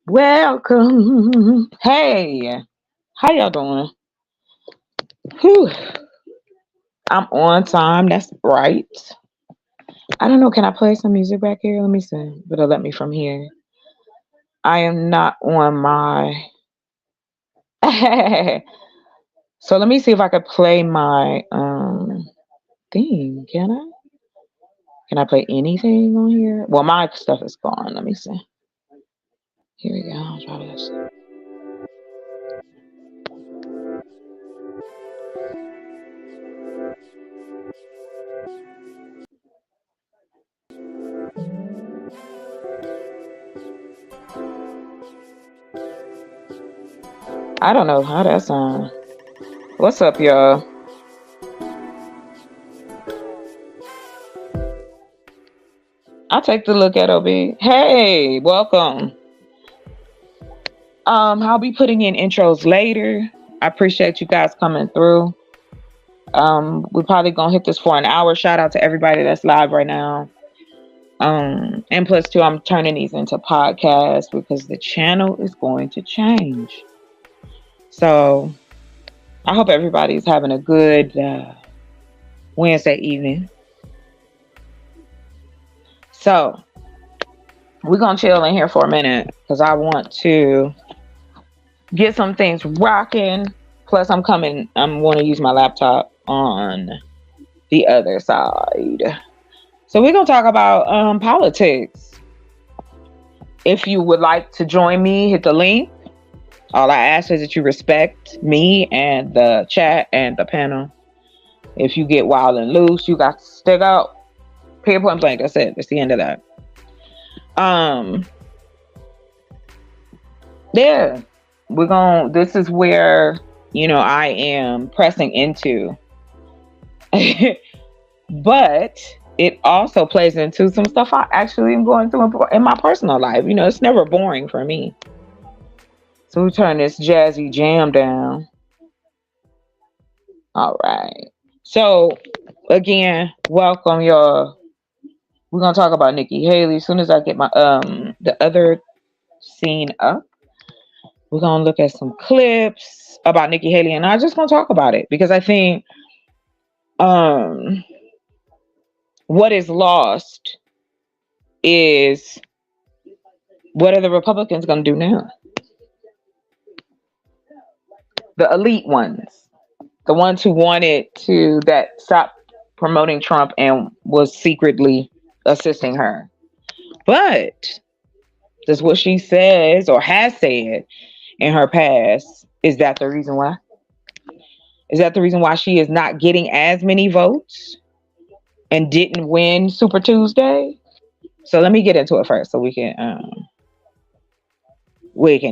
Welcome. Hey, how y'all doing? Whew, I'm on time. That's right. I don't know. Can I play some music back here? Let me see. But it'll let me from here. I am not on my. So let me see if I could play my thing. Can I? Can I play anything on here? Well, my stuff is gone. Let me see. Here we go. I'll try this. I don't know how that sounds. What's up, y'all? I'll take the look at OB. Hey, welcome. I'll be putting in intros later. I appreciate you guys coming through. We're probably gonna hit this for an hour. Shout out to everybody that's live right now. And plus two, I'm turning these into podcasts because the channel is going to change. So I hope everybody's having a good Wednesday evening. So we're gonna chill in here for a minute because I want to get some things rocking. Plus, I'm want to use my laptop on the other side. So we're gonna talk about politics. If you would like to join me, hit the link. All I ask is that you respect me and the chat and the panel. If you get wild and loose, you got to stick out. Period, point blank. That's it. That's the end of that. Yeah, this is where, I am pressing into. But it also plays into some stuff I actually am going through in my personal life. It's never boring for me. So we turn this jazzy jam down. All right. So again, welcome y'all. We're gonna talk about Nikki Haley. As soon as I get my the other scene up, we're gonna look at some clips about Nikki Haley, and I just want to talk about it because I think what is lost is what are the Republicans gonna do now? The elite ones, the ones who wanted that stop promoting Trump and was secretly assisting her. But that's what she says or has said in her past. Is that the reason why? Is that the reason why she is not getting as many votes and didn't win Super Tuesday? So let me get into it first so we can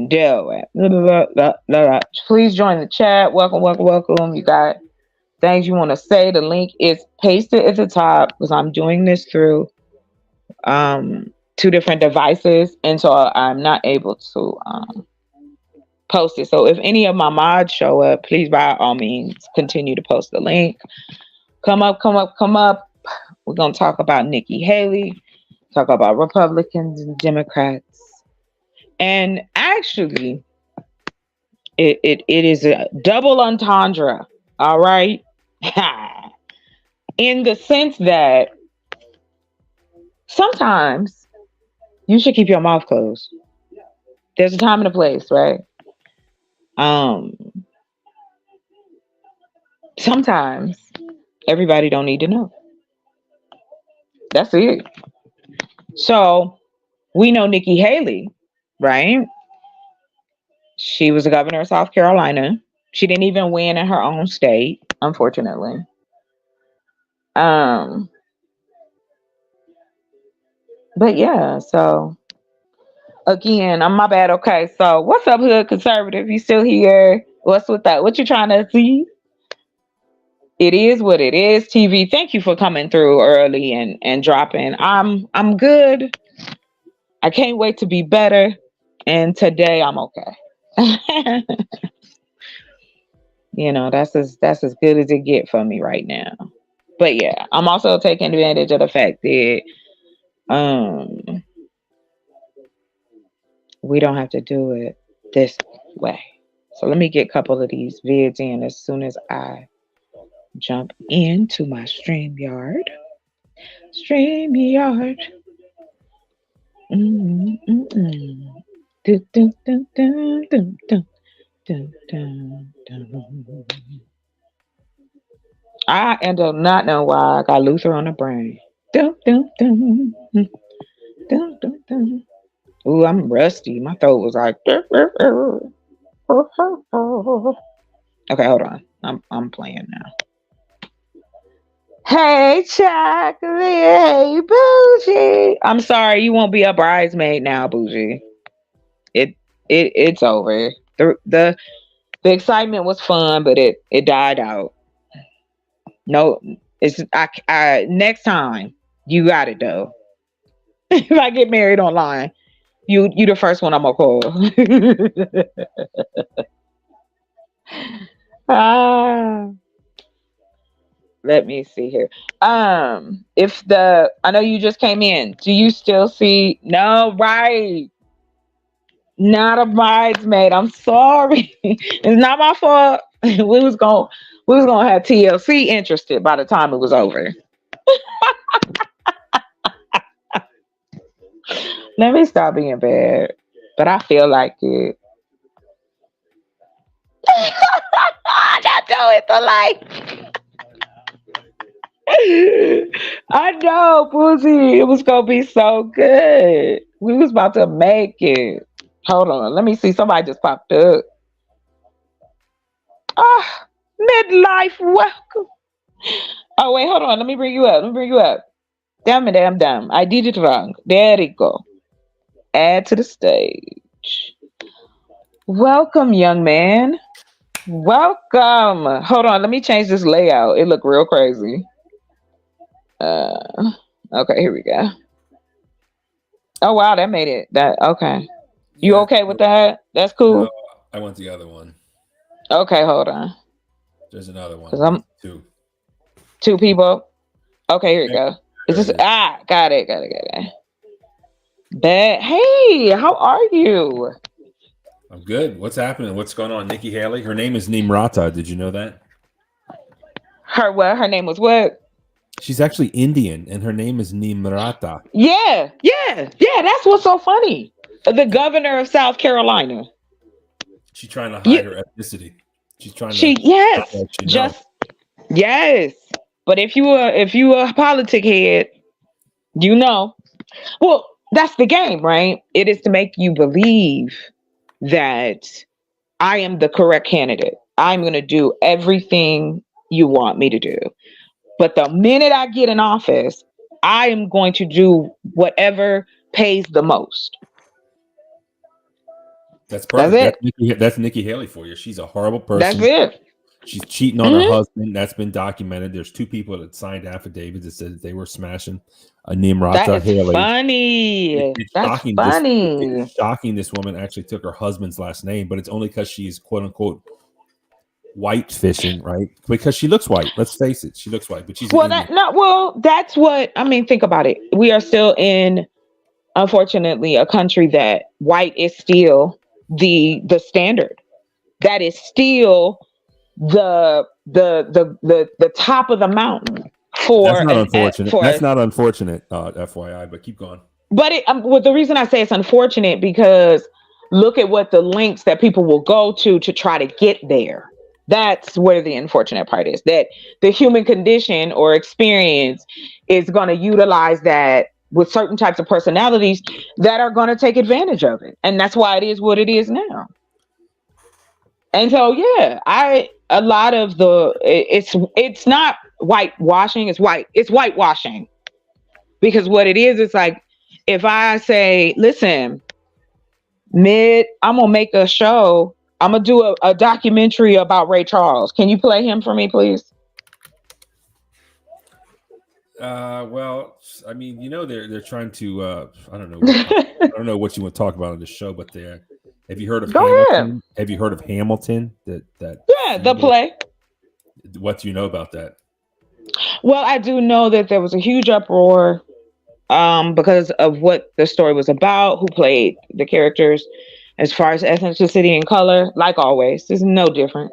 deal with. Please join the chat. Welcome. You got things you want to say. The link is pasted at the top because I'm doing this through two different devices, and so I'm not able to post it. So if any of my mods show up, please by all means continue to post the link. Come up. We're gonna talk about Nikki Haley, talk about Republicans and Democrats. And actually, it is a double entendre, all right? In the sense that sometimes you should keep your mouth closed. There's a time and a place, right? Sometimes everybody don't need to know. That's it. So we know Nikki Haley, right? She was the governor of South Carolina. She didn't even win in her own state, unfortunately. But yeah, so again, I'm my bad. Okay, so what's up, Hood Conservative? You still here? What's with that? What you trying to see? It is what it is. TV. Thank you for coming through early and dropping. I'm good. I can't wait to be better. And today I'm okay. That's as good as it get for me right now. But yeah, I'm also taking advantage of the fact that we don't have to do it this way. So let me get a couple of these vids in as soon as I jump into my StreamYard. StreamYard. Mm, mm, mm. Dun, dun, dun, dun, dun, dun, dun, dun, dun. I end up not knowing why I got Luther on the brain. Dun, dun, dun, dun, dun, dun. Ooh, I'm rusty. My throat was like. Okay, hold on. I'm playing now. Hey, chocolate. Hey, bougie. I'm sorry, you won't be a bridesmaid now, bougie. It it's over. The excitement was fun, but it died out. No, it's I next time you got it though. If I get married online, you the first one I'm gonna call. ah, let me see here. If the I know you just came in. Do you still see? No, right. Not a bridesmaid. I'm sorry. It's not my fault. We was gonna have TLC interested by the time it was over. Let me stop being bad. But I feel like it. Don't do it the like. I know, Boozy. It was gonna be so good. We was about to make it. Hold on. Let me see. Somebody just popped up. Ah, midlife welcome. Oh wait, hold on. Let me bring you up. Let me bring you up. Damn. I did it wrong. There you go. Add to the stage. Welcome, young man. Welcome. Hold on. Let me change this layout. It look real crazy. Okay, here we go. Oh wow, that made it. That okay. You Yeah, okay with that? That's no, cool. I want the other one. Okay, hold on. There's another one. Cause I'm Two. two people. Okay, here we There, go. Is there this it is. got it. But hey, how are you? I'm good. What's happening? What's going on? Nikki Haley. Her name is Nimrata. Did you know that? Her what? Her name was what? She's actually Indian, and her name is Nimrata. Yeah. That's what's so funny. The governor of South Carolina. She's trying to hide You, her ethnicity. She's trying to she not yes, let you know. just yes. But if you a politic head, you know. Well, that's the game, right? It is to make you believe that I am the correct candidate. I'm going to do everything you want me to do. But the minute I get in office, I am going to do whatever pays the most. That's That's perfect. it. That's Nikki Haley for you. She's a horrible That's person. it. She's cheating on her Hmm. husband. That's been documented. There's two people that signed affidavits that said that they were smashing a That Nimrata is Haley. funny. It's That's shocking. It's funny. shocking. This woman actually took her husband's last name, but it's only because she's quote unquote white fishing, right? Because she looks white. Let's face it, she looks white, but she's an Well, Indian. that's what I mean. Think about it. We are still in, unfortunately, a country that white is still the standard. That is still the top of the mountain That's for not an unfortunate. for. That's not unfortunate, FYI. But keep going. But well, the reason I say it's unfortunate because look at what the links that people will go to try to get there. That's where the unfortunate part is, that the human condition or experience is going to utilize that with certain types of personalities that are going to take advantage of it. And that's why it is what it is now. And so, yeah, a lot of it's not whitewashing, it's whitewashing. Because what it is, it's like if I say, listen, I'm gonna make a show. I'm gonna do a documentary about Ray Charles. Can you play him for me, please? Well, I mean, they're trying to. I don't know. I don't know what you want to talk about on the show, but have you heard of Go ahead. Hamilton? Have you heard of Hamilton? That Yeah, the play. what do you know about that? Well, I do know that there was a huge uproar because of what the story was about, who played the characters, as far as ethnicity and color. Like always, it's no different,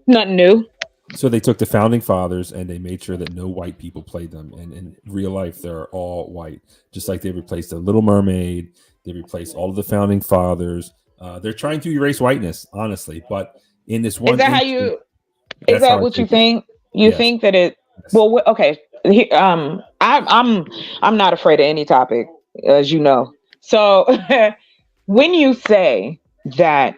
nothing new. So they took the founding fathers and they made sure that no white people played them. And in real life, they're all white. Just like they replaced the Little Mermaid, they replaced all of the founding fathers. They're trying to erase whiteness, honestly. But in this Is one that how instance, you? Is that's how that I what you take it. think? You Yes. think that it? Yes. Well, okay. I'm not afraid of any topic, as you know. So when you say that,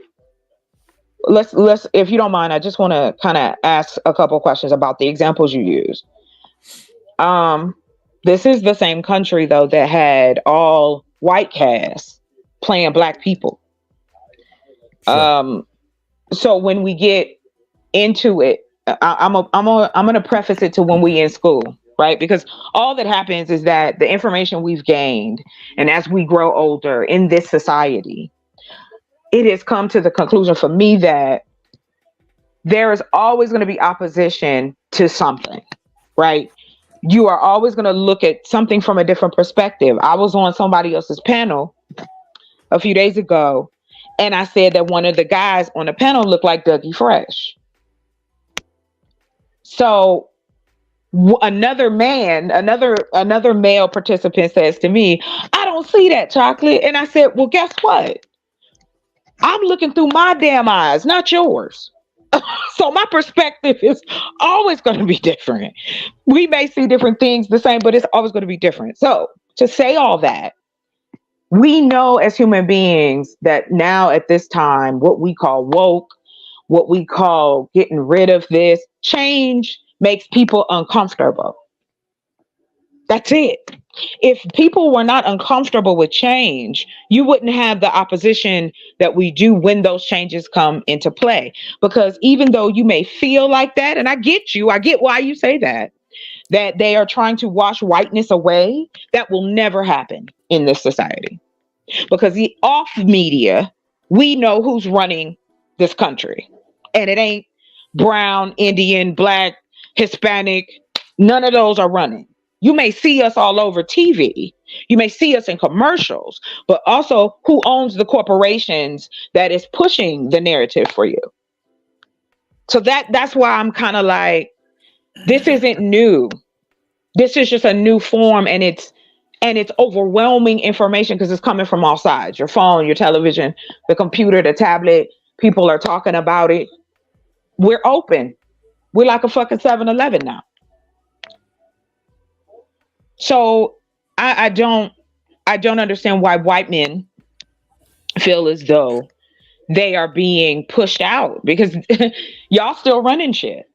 let's if you don't mind, I just want to kind of ask a couple questions about the examples you use. Um, this is the same country though that had all white cast playing black people. Sure. So when we get into it, I'm gonna preface it to when we in school, right? Because all that happens is that the information we've gained, and as we grow older in this society, it has come to the conclusion for me that there is always going to be opposition to something, right? You are always going to look at something from a different perspective. I was on somebody else's panel a few days ago, and I said that one of the guys on the panel looked like Dougie Fresh. So another man, another male participant says to me, "I don't see that, Chocolate." And I said, "Well, guess what? I'm looking through my damn eyes, not yours." So my perspective is always going to be different. We may see different things the same, but it's always going to be different. So to say all that, we know as human beings that now at this time, what we call woke, what we call getting rid of this, change makes people uncomfortable. That's it. If people were not uncomfortable with change, you wouldn't have the opposition that we do when those changes come into play. Because even though you may feel like that, and I get you, I get why you say that they are trying to wash whiteness away, that will never happen in this society. Because the off media, we know who's running this country. And it ain't brown, Indian, black, Hispanic. None of those are running. You may see us all over TV. You may see us in commercials, but also who owns the corporations that is pushing the narrative for you. So that's why I'm kind of like, this isn't new. This is just a new form, and it's overwhelming information because it's coming from all sides. Your phone, your television, the computer, the tablet. People are talking about it. We're open. We're like a fucking 7-Eleven now. So I don't understand why white men feel as though they are being pushed out because y'all still running shit.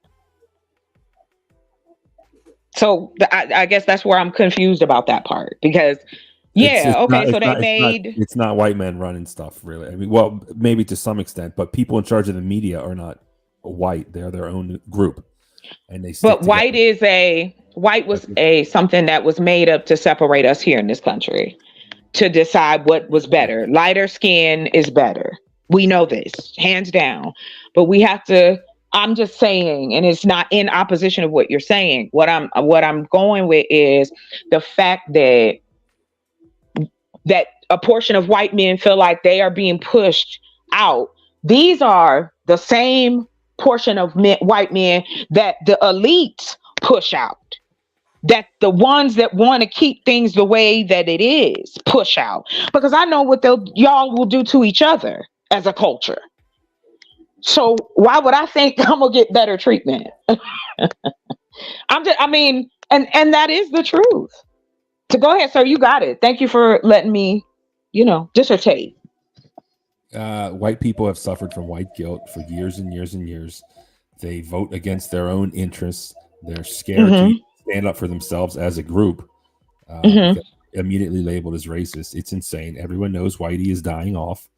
So I guess that's where I'm confused about that part because yeah, okay, so they made it's not white men running stuff really. I mean, well, maybe to some extent, but people in charge of the media are not white. They're their own group, and they stick but white together. was a something that was made up to separate us here in this country, to decide what was better. Lighter skin is better. We know this, hands down. But we have to, I'm just saying, and it's not in opposition of what you're saying. What I'm going with is the fact that a portion of white men feel like they are being pushed out. These are the same portion of white men that the elites push out, that the ones that want to keep things the way that it is push out, because I know what y'all will do to each other as a culture. So why would I think I'm gonna get better treatment? And that is the truth. So go ahead, sir. You got it. Thank you for letting me, dissertate. White people have suffered from white guilt for years and years and years. They vote against their own interests. They're scared to stand up for themselves as a group. Because immediately labeled as racist. It's insane. Everyone knows Whitey is dying off.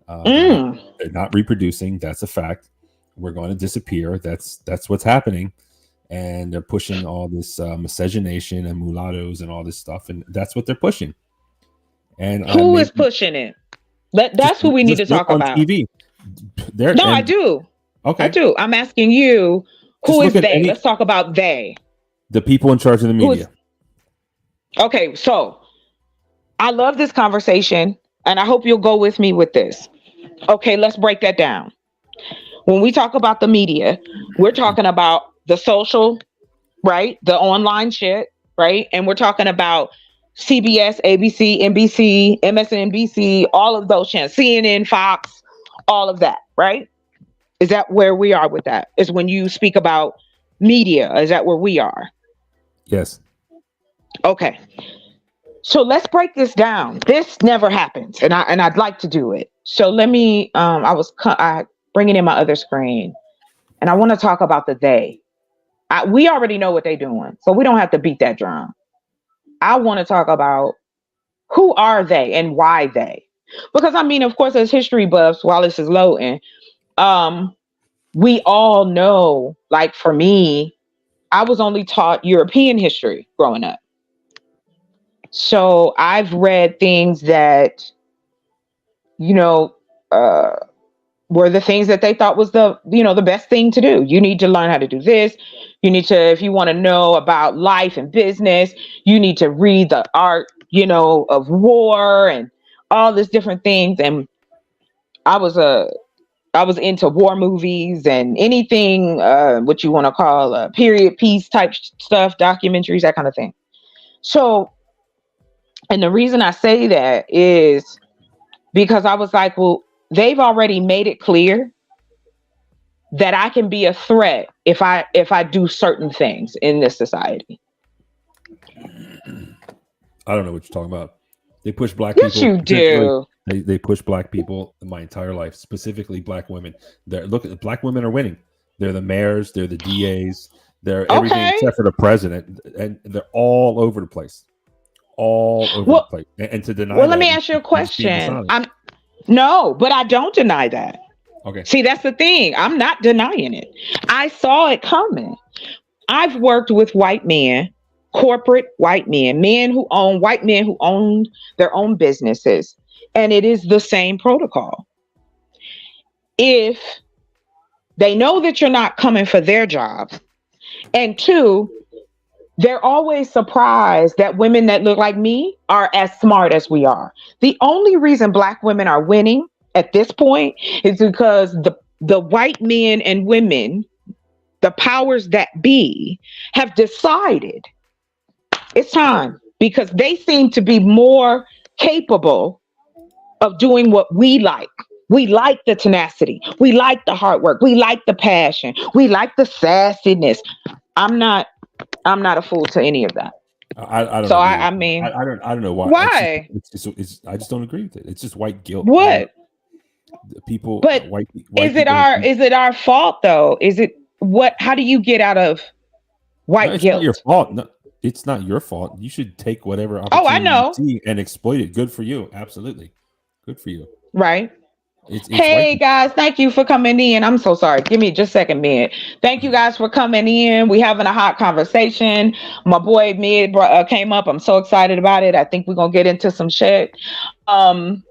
They're not reproducing. That's a fact. We're going to disappear. That's what's happening. And they're pushing all this miscegenation and mulattoes and all this stuff, and that's what they're pushing. And who is pushing it? That's who we need to talk about. TV. I do. Okay, I do. I'm asking you, who is they? Let's talk about they. The people in charge of the media. Okay, so I love this conversation, and I hope you'll go with me with this. Okay, let's break that down. When we talk about the media, we're talking about the social, right? The online shit, right? And we're talking about CBS, ABC, NBC, MSNBC, all of those channels, CNN, Fox, all of that, right? Is that where we are with that? Is when you speak about media, is that where we are? Yes. Okay. So let's break this down. This never happens, and I'd like to do it. So let me. I bringing in my other screen, and I want to talk about the they. We already know what they're doing, so we don't have to beat that drum. I want to talk about who are they and why they, because I mean, of course, as history buffs, while this is loading, um, we all know. Like for me, I was only taught European history growing up, so I've read things that you know. Uh, were the things that they thought was the best thing to do. You need to learn how to do this. You need to, if you want to know about life and business, you need to read the art, of war and all these different things. And I was I was into war movies and anything what you want to call period piece type stuff, documentaries, that kind of thing. So, and the reason I say that is because I was like, well, they've already made it clear that I can be a threat if I do certain things in this society. I don't know what you're talking about. They push black Yes, people. you do. They push black people my entire life, specifically black women. Black women are winning. They're the mayors, they're the DAs, they're everything Okay. except for the president, and they're all over the place. All over the place. And to deny well, that, let me ask you a question. dishonest. No, but I don't deny that. Okay. See, that's the thing. I'm not denying it. I saw it coming. I've worked with white men, corporate white men, white men who owned their own businesses. And it is the same protocol. If they know that you're not coming for their job, and two, they're always surprised that women that look like me are as smart as we are. The only reason black women are winning at this point is because the white men and women, the powers that be, have decided it's time because they seem to be more capable of doing what we like. We like the tenacity. We like the hard work. We like the passion. We like the sassiness. I'm not a fool to any of that. I don't. So agree with I mean, I don't know why. why? I just don't agree with it. It's just white guilt. What? People, But white is it people. our fault though? Is it what? How do you get out of No, white it's not your guilt? fault. No, it's not your fault. You should take whatever Oh, I opportunity you know. see and exploit it. Good for you. Absolutely. Good for you. Right. It's white Hey people. guys, thank you for coming in. I'm so sorry. Give me just a second, Mid. Thank you guys for coming in. We having a hot conversation. My boy Mid came up. I'm so excited about it. I think we're gonna get into some shit. Um,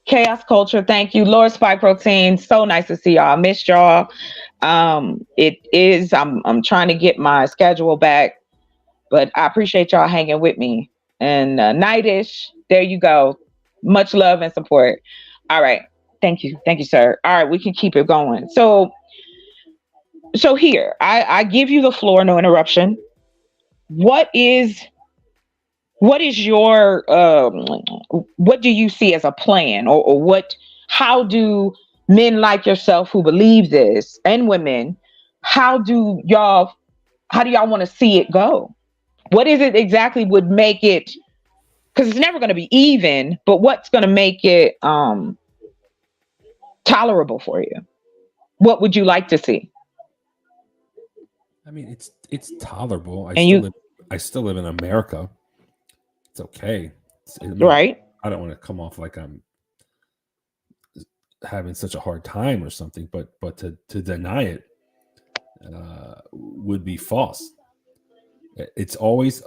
Chaos Culture, thank you. Lord Spike Protein, so nice to see y'all. I missed y'all. It is. I'm trying to get my schedule back, but I appreciate y'all hanging with me. And Nightish, there you go. Much love and support. All right. Thank you, sir. All right, we can keep it going. So here, I give you the floor, no interruption. What is your what do you see as a plan, or what? How do men like yourself who believe this, and women, how do y'all want to see it go? What is it exactly would make it? Because it's never going to be even, but what's going to make it tolerable for you? What would you like to see? I mean, it's tolerable. And you, I still live in America. It's okay. right? I don't want to come off like I'm having such a hard time or something, but to deny it would be false. It's always,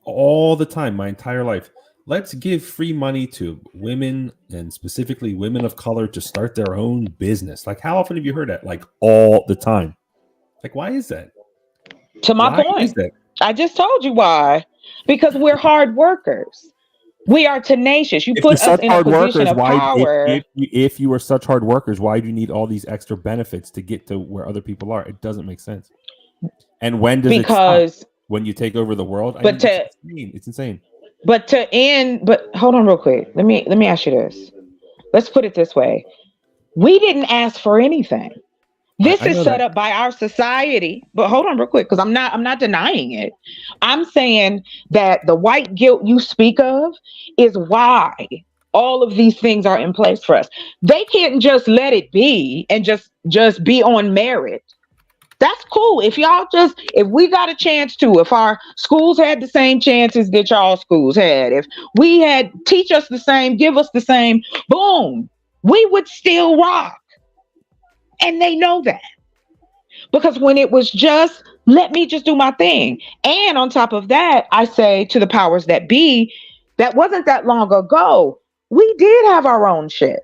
all the time, my entire life. Let's give free money to women, and specifically women of color, to start their own business. Like, how often have you heard that? Like, all the time. Like, why is that? To my Why is point, that? I just told you why. because we're hard workers. We are tenacious. You If you're put us such in a hard position workers, of why power if you were such hard workers, why do you need all these extra benefits to get to where other people are? It doesn't make sense. And when does it stop? because, When you take over the world? I but mean, it's to, insane. It's insane. but to end, but hold on real quick. Let me ask you this. Let's put it this way. We didn't ask for anything. This I is know set that. up by our society. But hold on real quick, because I'm not denying it. I'm saying that the white guilt you speak of is why all of these things are in place for us. They can't just let it be and just be on merit. That's cool. If we got a chance to, if our schools had the same chances that y'all schools had, if we had teach us the same, give us the same, boom, we would still rock. And they know that. Because when it was just, let me just do my thing. And on top of that, I say to the powers that be, that wasn't that long ago. We did have our own shit.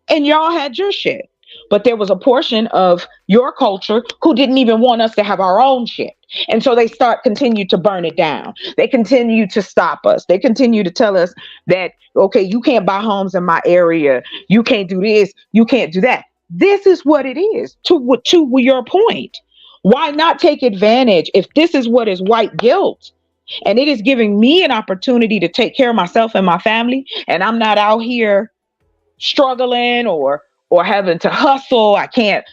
And y'all had your shit. But there was a portion of your culture who didn't even want us to have our own shit. And so they continue to burn it down. They continue to stop us. They continue to tell us that, okay, you can't buy homes in my area. You can't do this. You can't do that. This is what it is. To your point. Why not take advantage if this is what is white guilt? And it is giving me an opportunity to take care of myself and my family. And I'm not out here struggling or having to hustle. I can't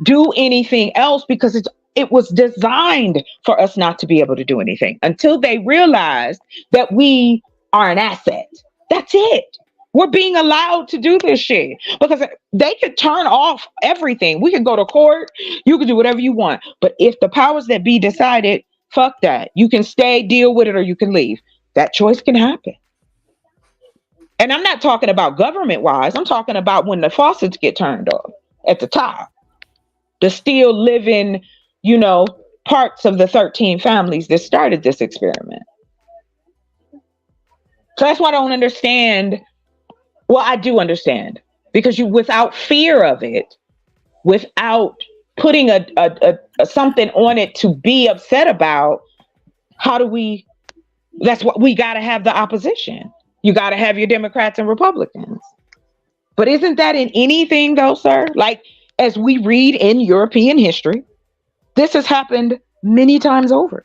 do anything else because it was designed for us not to be able to do anything until they realized that we are an asset. That's it. We're being allowed to do this shit because they could turn off everything. We could go to court. You could do whatever you want. But if the powers that be decided, fuck that. You can stay, deal with it, or you can leave. That choice can happen. And I'm not talking about government wise. I'm talking about when the faucets get turned off at the top. The still living, parts of the 13 families that started this experiment. So that's why I don't understand. Well, I do understand because without fear of it, without putting a something on it to be upset about, that's what we got to have the opposition. You got to have your Democrats and Republicans. But isn't that in anything though, sir? Like, as we read in European history, this has happened many times over.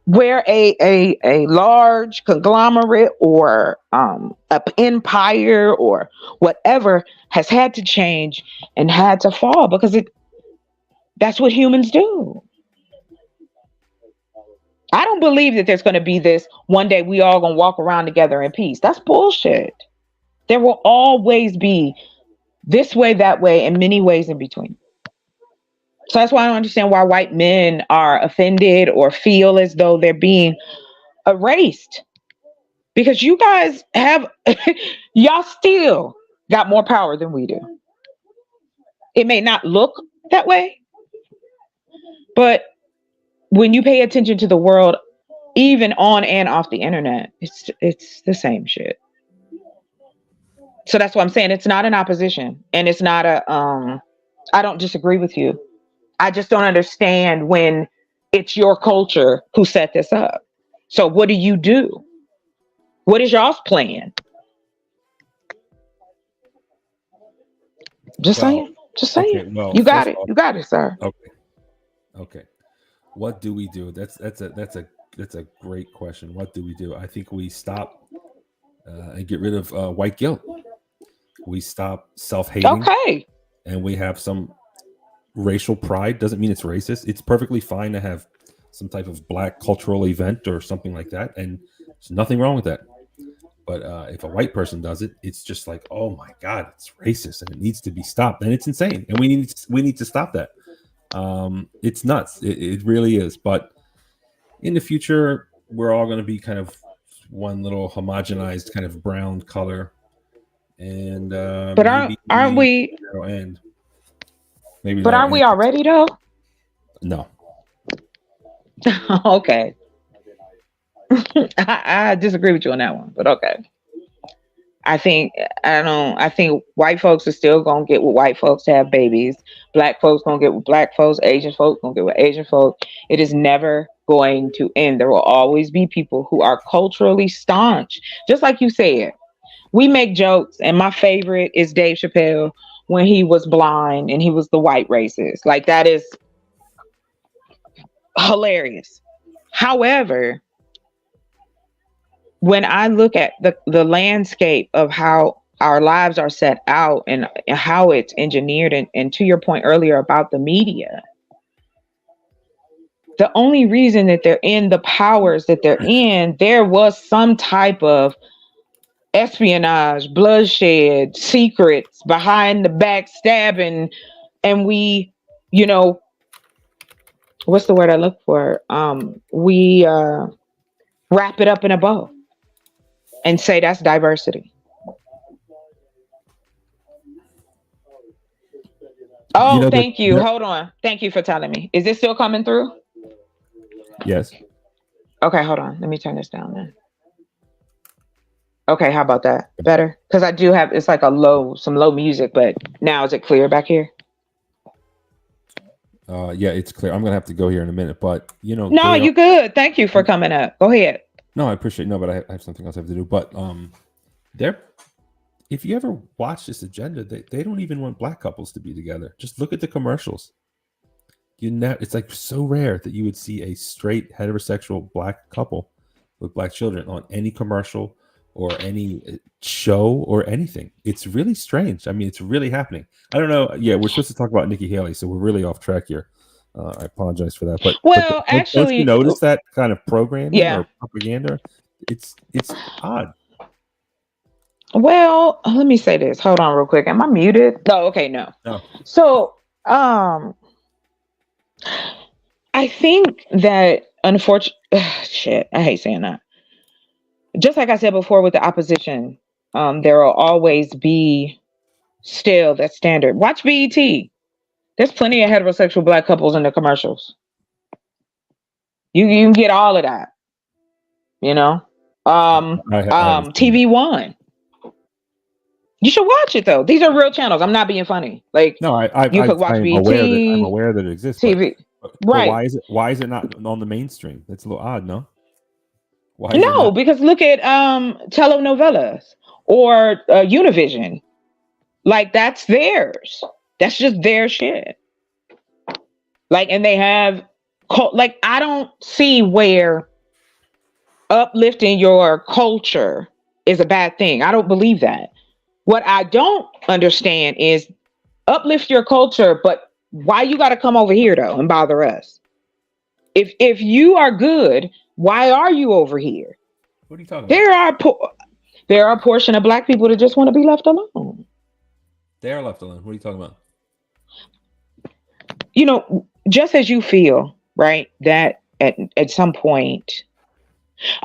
Where a large conglomerate or an empire or whatever has had to change and had to fall because that's what humans do. I don't believe that there's going to be this one day we all going to walk around together in peace. That's bullshit. There will always be this way, that way, and many ways in between. So that's why I don't understand why white men are offended or feel as though they're being erased. Because you guys y'all still got more power than we do. It may not look that way, but when you pay attention to the world, even on and off the internet, it's the same shit. So that's what I'm saying. It's not an opposition, and it's not I don't disagree with you. I just don't understand when it's your culture who set this up. So what do you do? What is y'all's plan? Just saying. Just saying. Okay, well, you got it. You got it, sir. Okay. What do we do? That's a great question. What do we do? I think we stop and get rid of white guilt. We stop self-hating. Okay. And we have some racial pride. Doesn't mean it's racist. It's perfectly fine to have some type of black cultural event or something like that, and there's nothing wrong with that. But if a white person does it, it's just like, oh my God, it's racist and it needs to be stopped. And it's insane. And we need to stop that. It's nuts. It really is. But in the future, we're all going to be kind of one little homogenized kind of brown color. And but aren't we? End. Maybe. But aren't we already though? No. Okay. I disagree with you on that one, but okay. I think white folks are still gonna get with white folks to have babies. Black folks gonna get with black folks. Asian folks gonna get with Asian folks. It is never going to end. There will always be people who are culturally staunch. Just like you said, we make jokes, and my favorite is Dave Chappelle when he was blind and he was the white racist. Like, that is hilarious. However, when I look at the landscape of how our lives are set out and how it's engineered, and to your point earlier about the media, the only reason that they're in the powers that they're in, there was some type of espionage, bloodshed, secrets, behind the back stabbing, and we, you know, what's the word I look for? We wrap it up in a bow and say that's diversity. Oh, thank you. Hold on. Thank you for telling me. Is this still coming through? Yes. Okay, hold on. Let me turn this down then. Okay, how about that? Better? Because I do have, it's like some low music, but now is it clear back here? Yeah, it's clear. I'm gonna have to go here in a minute, but No, you good. Thank you for coming up. Go ahead. No, I appreciate. No, but I have something else I have to do. But if you ever watch this agenda, they don't even want black couples to be together. Just look at the commercials. It's like so rare that you would see a straight heterosexual black couple with black children on any commercial or any show or anything. It's really strange. I mean, it's really happening. I don't know. Yeah, we're supposed to talk about Nikki Haley, so we're really off track here. I apologize for that. But actually, don't you notice that kind of programming or propaganda? It's odd. Well, let me say this. Hold on real quick. Am I muted? No, okay, no. So, I think that unfortunately, shit, I hate saying that. Just like I said before with the opposition, there will always be still that standard. Watch BET. There's plenty of heterosexual black couples in the commercials. You can get all of that. TV One. You should watch it though. These are real channels. I'm not being funny. Like, no, you could watch BET. I'm aware that it exists. TV, but right? Why is it not on the mainstream? That's a little odd, no? No, because look at telenovelas or Univision. Like, that's theirs. That's just their shit. Like, and they have like, I don't see where uplifting your culture is a bad thing. I don't believe that. What I don't understand is uplift your culture, but why you got to come over here though and bother us? If you are good, why are you over here? What are you talking about? There are a portion of black people that just want to be left alone. They are left alone. What are you talking about? Just as you feel, right, that at some point,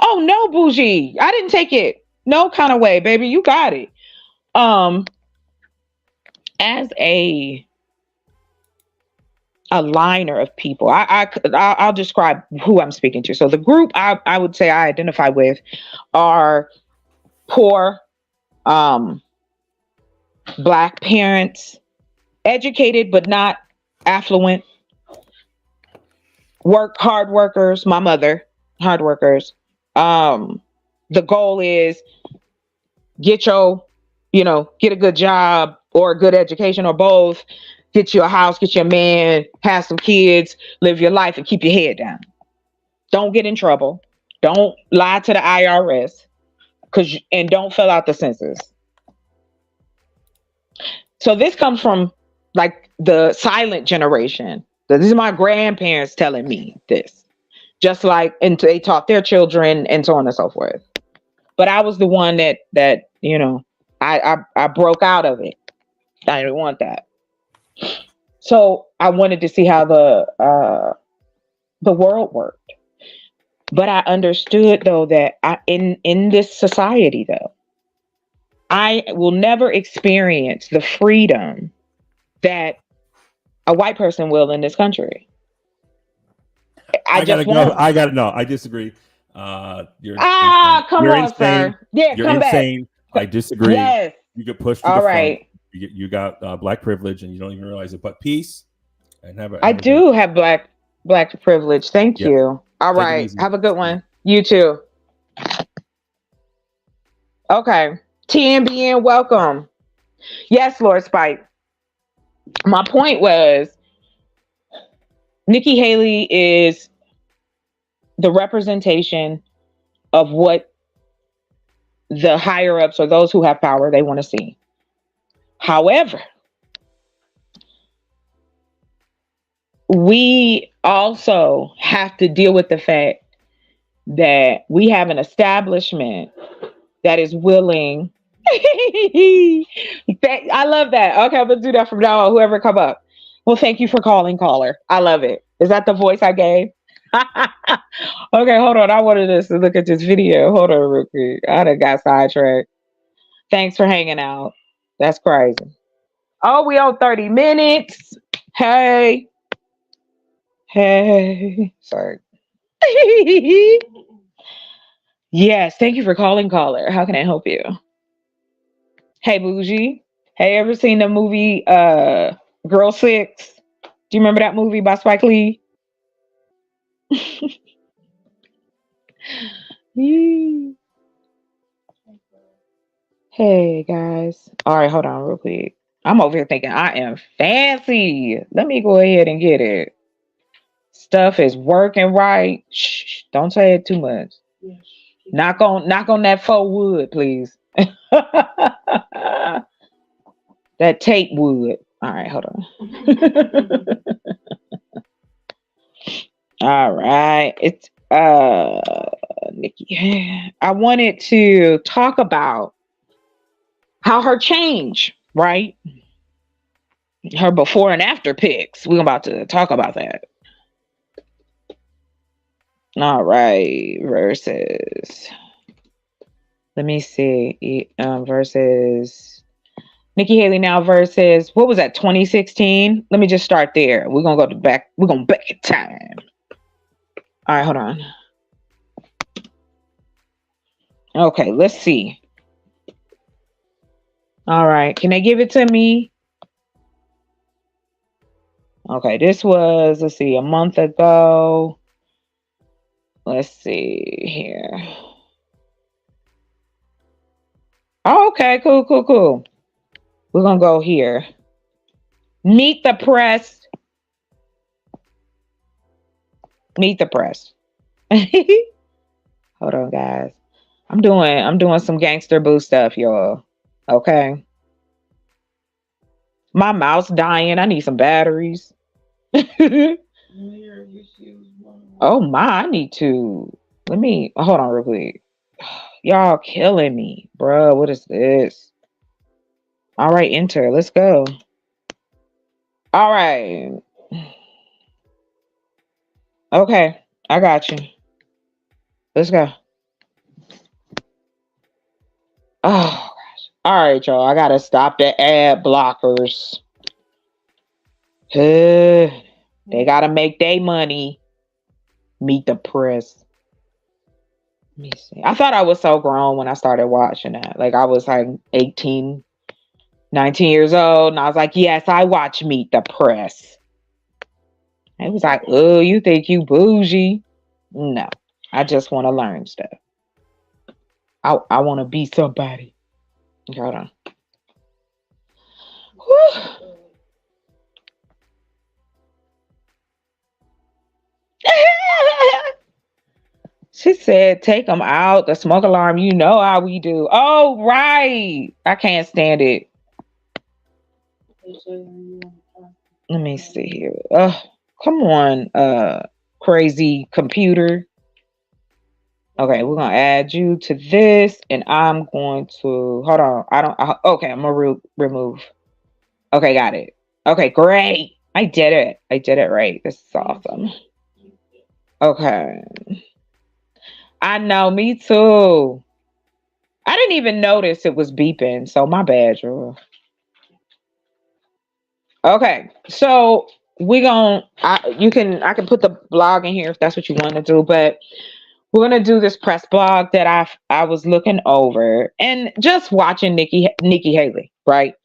oh no, bougie, I didn't take it no kind of way, baby, you got it. As a liner of people, I'll describe who I'm speaking to. So the group I would say I identify with are poor, black parents, educated but not affluent, hard workers. My mother, hard workers. The goal is get a good job or a good education or both. Get you a house, get you a man, have some kids, live your life and keep your head down. Don't get in trouble. Don't lie to the IRS and don't fill out the census. So this comes from like the silent generation. This is my grandparents telling me this. Just like, and they taught their children and so on and so forth. But I was the one that I broke out of it. I didn't want that. So I wanted to see how the world worked. But I understood though that in this society though, I will never experience the freedom that a white person will in this country. I disagree. Come you're on, insane. Sir. Yeah, you're come insane. Back. I disagree. Yes. You get pushed to the front. You got black privilege, and you don't even realize it. But peace, and I do have black privilege. Thank you. All Take it right. easy. Have a good one. You too. Okay. TNBN, welcome. Yes, Lord Spike. My point was Nikki Haley is the representation of what the higher ups or those who have power they want to see. However, we also have to deal with the fact that we have an establishment that is willing. I love that. Okay, I'm gonna do that from now on. Whoever come up. Well, thank you for calling, caller. I love it. Is that the voice I gave? Okay, hold on. I wanted us to look at this video. Hold on, real quick. I done got sidetracked. Thanks for hanging out. That's crazy. Oh, we on 30 minutes. Hey, hey. Sorry. Yes, thank you for calling, caller. How can I help you? Hey, Bougie. Hey, ever seen the movie Girl Six? Do you remember that movie by Spike Lee? Yee. Hey guys. All right, hold on real quick. I'm over here thinking I am fancy. Let me go ahead and get it. Stuff is working right. Shh, don't say it too much. Knock on that faux wood, please. That tape wood. All right, hold on. All right. It's Nikki. I wanted to talk about how her change, right? Her before and after pics. We're about to talk about that. All right. Versus. Let me see. Versus Nikki Haley now versus what was that? 2016. Let me just start there. We're gonna go to back. We're gonna back in time. All right, hold on. Okay, let's see. All right, can they give it to me? Okay, this was, let's see, a month ago. Let's see here. Oh, okay, cool. We're gonna go here. Meet the press. Meet the press. Hold on, guys. I'm doing some gangster boo stuff, y'all. Okay. My mouse dying. I need some batteries. Oh my, I need to. Let me hold on real quick. Y'all killing me, bro. What is this? All right, enter. Let's go. All right. Okay, I got you. Let's go. Oh gosh. All right, y'all. I gotta stop the ad blockers. They gotta make their money. Meet the press. Let me see. I thought I was so grown when I started watching that. Like I was like 18, 19 years old. And I was like, yes, I watch Meet the Press. It was like, oh, you think you bougie? No, I just want to learn stuff. I want to be somebody. Okay, hold on. Whew. She said, take them out. The smoke alarm, you know how we do. Oh, right. I can't stand it. Let me see here. Come on, crazy computer. Okay, we're gonna add you to this, and I'm going to hold on. Okay, I'm gonna remove. Okay, got it. Okay, great. I did it. I did it right. This is awesome. Okay. I know, me too. I didn't even notice it was beeping, so my bad, Drew. Okay, so I can put the blog in here if that's what you want to do, but we're gonna do this press blog that I was looking over and just watching Nikki Haley, right?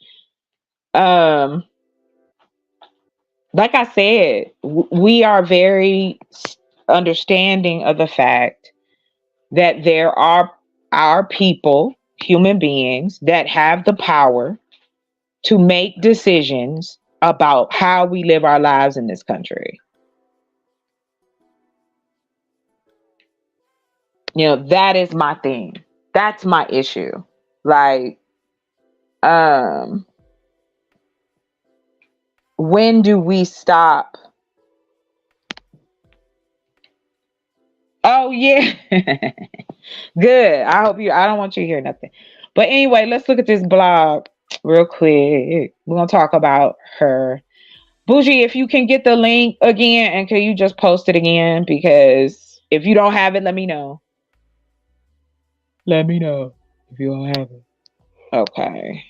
Like I said, we are very understanding of the fact that there are our people, human beings, that have the power to make decisions about how we live our lives in this country. That is my thing. That's my issue. Like, when do we stop? Oh yeah. Good. I don't want you to hear nothing. But anyway, let's look at this blog real quick. We're gonna talk about her. Bougie, if you can get the link again, and can you just post it again? Because if you don't have it, let me know. Let me know if you don't have it. Okay.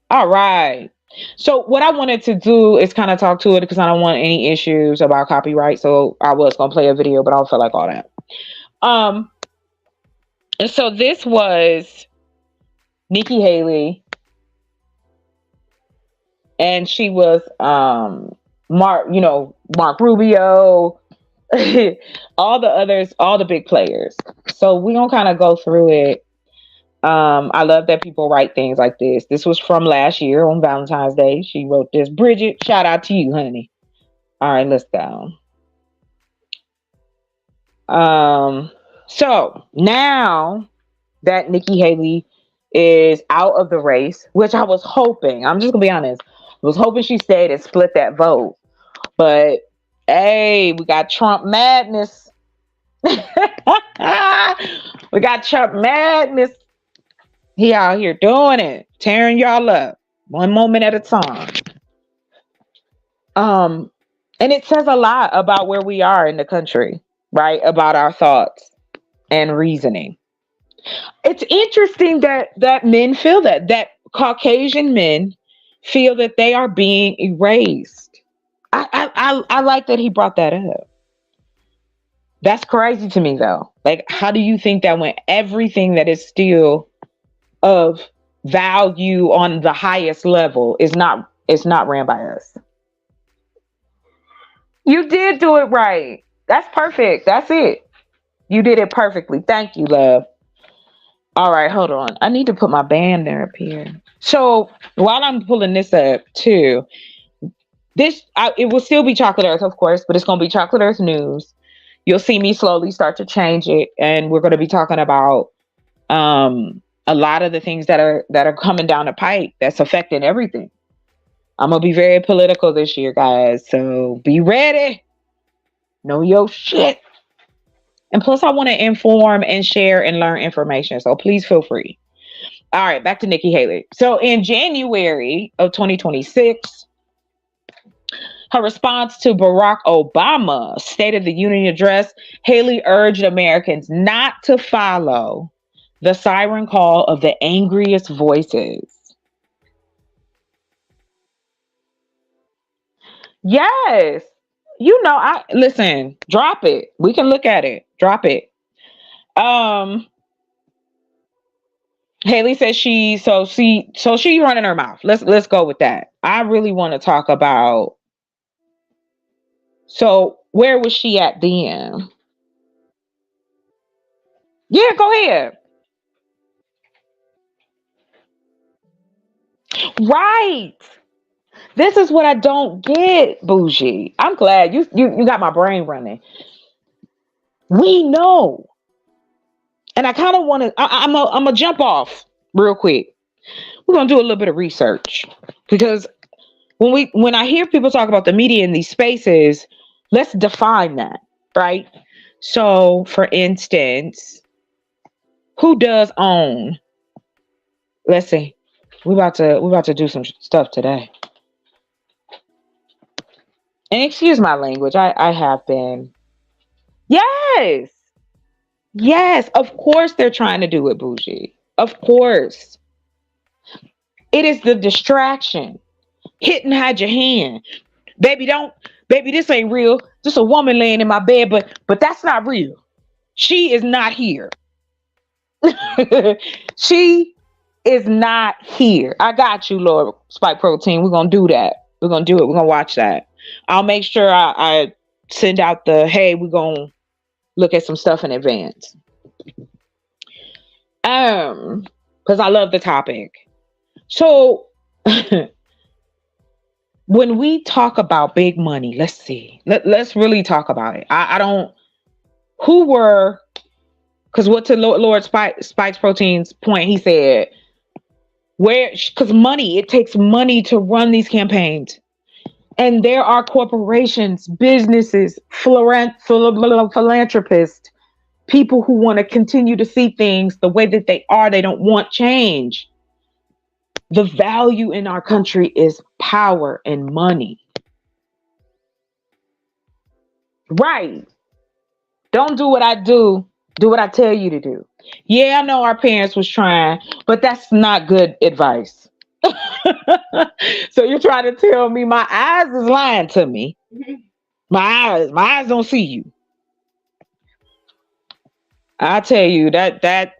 All right. So what I wanted to do is kind of talk to it because I don't want any issues about copyright. So I was gonna play a video, but I don't feel like all that. And so this was Nikki Haley, and she was Mark Rubio, all the others, all the big players. So we're gonna kind of go through it. I love that people write things like this. This was from last year on Valentine's Day. She wrote this. Bridget, shout out to you, honey. All right, let's go. So now that Nikki Haley is out of the race, which I was hoping, I'm just gonna be honest, I was hoping she stayed and split that vote. But hey, we got Trump madness. We got Trump madness. He out here doing it, tearing y'all up one moment at a time. And it says a lot about where we are in the country, right? About our thoughts and reasoning. It's interesting that men feel that Caucasian men feel that they are being erased. I like that he brought that up. That's crazy to me, though. Like, how do you think that when everything that is still of value on the highest level is not ran by us? You did do it right. That's perfect. That's it. You did it perfectly. Thank you, love. All right, hold on. I need to put my band there up here. So while I'm pulling this up too, it will still be Chocolate Earth, of course, but it's going to be Chocolate Earth News. You'll see me slowly start to change it, and we're going to be talking about a lot of the things that are coming down the pipe that's affecting everything. I'm gonna be very political this year, guys, so be ready. Know your shit. And plus, I want to inform and share and learn information, so please feel free. All right, back to Nikki Haley. So in January of 2026, her response to Barack Obama's State of the Union address, Haley urged Americans not to follow the siren call of the angriest voices. Yes. Listen, drop it. We can look at it. Drop it. Haley says she running her mouth. Let's go with that. I really want to talk about, so where was she at then? Yeah, go ahead. Right. This is what I don't get, Bougie. I'm glad you got my brain running. We know. And I kind of want to, I'm going to jump off real quick. We're going to do a little bit of research, because when I hear people talk about the media in these spaces, let's define that, right? So, for instance, who does own? Let's see. We're about to do some stuff today. And excuse my language. I have been. Yes. Yes. Of course they're trying to do it, Bougie. Of course. It is the distraction. Hit and hide your hand. Baby, this ain't real. Just a woman laying in my bed, but that's not real. She is not here. She is not here. I got you, Lord Spike Protein. We're going to do that. We're going to do it. We're going to watch that. I'll make sure I send out the, hey, we're gonna look at some stuff in advance. Because I love the topic. So when we talk about big money, let's see. Let's really talk about it. I don't, who were, because what to Lord Spike's Protein's point, he said, where, because money, it takes money to run these campaigns. And there are corporations, businesses, philanthropists, people who want to continue to see things the way that they are. They don't want change. The value in our country is power and money. Right. Don't do what I do. Do what I tell you to do. Yeah, I know our parents was trying, but that's not good advice. So you're trying to tell me my eyes is lying to me. My eyes don't see you. I tell you that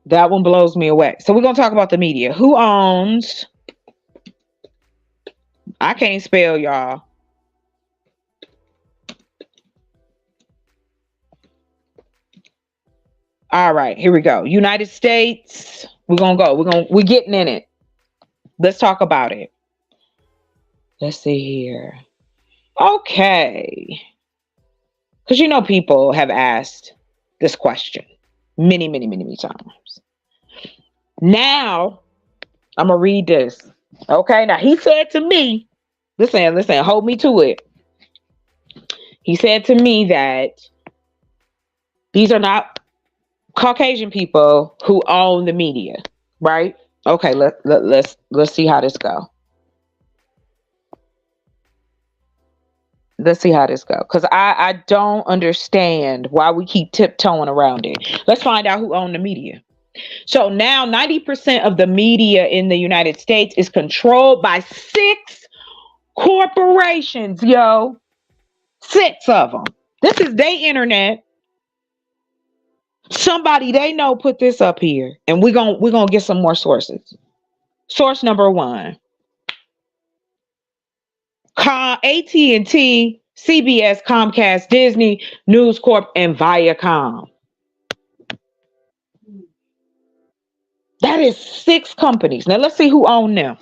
one blows me away. So we're gonna talk about the media. Who owns? I can't spell, y'all. All right, here we go. United States. We're gonna go. We're getting in it. Let's talk about it. Let's see here. Okay. Because people have asked this question many times. Now, I'm going to read this. Okay. Now, he said to me, listen, hold me to it. He said to me that these are not Caucasian people who own the media, right? Okay, let's see how this go. Let's see how this go. Because I don't understand why we keep tiptoeing around it. Let's find out who owned the media. So now 90% of the media in the United States is controlled by 6 corporations, yo. 6 of them. This is their internet. Somebody they know put this up here. And we're gonna get some more sources. Source number 1. AT&T, CBS, Comcast, Disney, News Corp, and Viacom. That is 6 companies. Now let's see who own them.